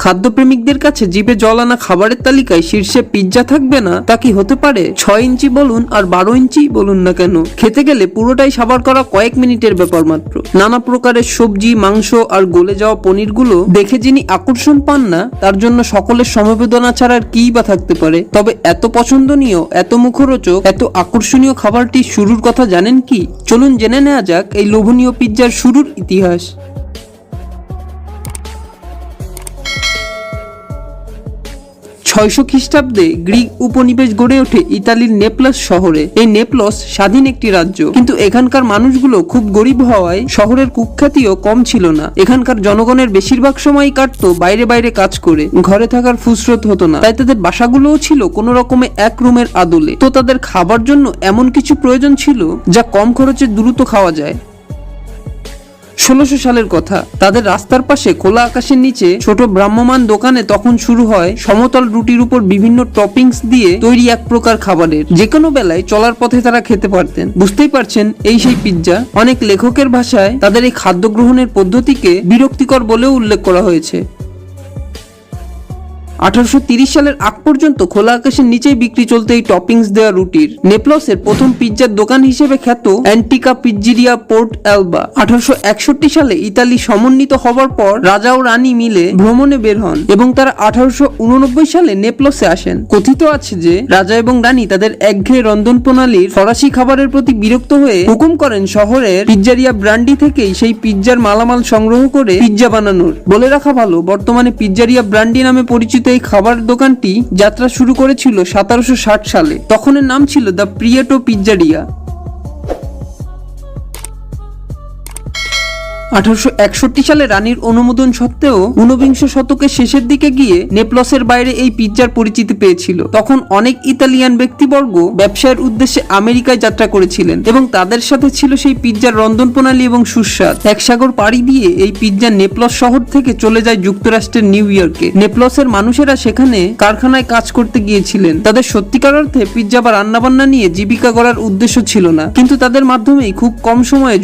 খাদ্যপ্রেমিকদের কাছে জিভে জল আনা খাবারের তালিকায় শীর্ষে পিৎজা থাকবে না তা কি হতে পারে? 6 ইঞ্চি বলুন আর 12 ইঞ্চি বলুন না কেন, খেতে গেলে পুরোটাই সাবার করা কয়েক মিনিটের ব্যাপার মাত্র। নানা প্রকারের সবজি, মাংস আর গলে যাওয়া পনিরগুলো দেখে যিনি আকর্ষণ পান না তার জন্য সকলের সমবেদনা ছাড়া আর কিই বা থাকতে পারে। তবে এত পছন্দনীয়, এত মুখরোচক, এত আকর্ষণীয় খাবারটির শুরুর কথা জানেন কি? চলুন জেনে নেওয়া যাক এই লোভনীয় পিৎজার শুরুর ইতিহাস। 600 খ্রিস্টাব্দে গ্রিক উপনিবেশ গড়ে ওঠে ইতালির নেপলস শহরে। এই নেপলস স্বাধীন একটি রাজ্য, কিন্তু এখানকার মানুষগুলো খুব গরিব হওয়ায় শহরের কুখ্যাতিও কম ছিল না। এখানকার জনগণের বেশিরভাগ সময়ই কাটতো বাইরে বাইরে কাজ করে, ঘরে থাকার ফুসরত হতো না। তাই তাদের বাসাগুলোও ছিল কোনো রকমে এক রুমের আদলে। তো তাদের খাবার জন্য এমন কিছু প্রয়োজন ছিল যা কম খরচে দ্রুত খাওয়া যায়। 1600 সালের কথা। তাদের রাস্তার পাশে খোলা আকাশের নিচে ছোট ভ্রাম্যমান দোকানে তখন শুরু হয় সমতল রুটির উপর বিভিন্ন টপিংস দিয়ে তৈরি এক প্রকার খাবারের। যে কোনো বেলায় চলার পথে তারা খেতে পারতেন। বুঝতেই পারছেন, এই সেই পিৎজা। অনেক লেখকের ভাষায় তাদের এই খাদ্য গ্রহণের পদ্ধতিকে বিরক্তিকর বলেও উল্লেখ করা হয়েছে। 1830 সালের আগ পর্যন্ত খোলা আকাশের নিচেই বিক্রি চলতে এই টপিংস দেওয়া রুটির। নেপলসের প্রথম পিৎজার দোকান হিসেবে খ্যাত অ্যান্টিকা পিজ্জিরিয়া পোর্ট অ্যালবা। 1861 সালে ইতালি সমন্বিত হবার পর রাজা ও রানী মিলে ভ্রমণে বের হন এবং তারা 1889 সালে নেপলসে আসেন। কথিত আছে যে রাজা এবং রানী তাদের একঘেয়ে রন্ধন প্রণালীর ফরাসি খাবারের প্রতি বিরক্ত হয়ে হুকুম করেন শহরের পিজ্জারিয়া ব্রান্ডি থেকেই সেই পিৎজার মালামাল সংগ্রহ করে পিৎজা বানানোর। বলে রাখা ভালো, বর্তমানে পিজ্জারিয়া ব্রান্ডি নামে পরিচিত এই খাবার দোকানটি যাত্রা শুরু করেছিল 1760 সালে। তখন এর নাম ছিল দ্য প্রিয়েটো পিজ্জারিয়া। 1861 সালে রানীর অনুমোদন সত্ত্বেও 19বিংশ শতকের শেষের দিকে গিয়ে নেপলসের বাইরে এই পিৎজার পরিচিতি পেয়েছিল। তখন অনেক ইতালিয়ান ব্যক্তিবর্গ ব্যবসায়ের উদ্দেশ্যে আমেরিকায় যাত্রা করেছিলেন এবং তাদের সাথে ছিল সেই পিৎজার রন্ধন প্রণালী এবং সুস্বাদ। এক সাগর পাড়ি দিয়ে এই পিৎজা নেপলস শহর থেকে চলে যায় যুক্তরাষ্ট্রের নিউ ইয়র্কে। নেপলসের মানুষেরা সেখানে কারখানায় কাজ করতে গিয়েছিলেন। তাদের সত্যিকার অর্থে পিৎজা বা রান্নাবান্না নিয়ে জীবিকা গড়ার উদ্দেশ্য ছিল না, কিন্তু তাদের মাধ্যমেই খুব কম সময়ে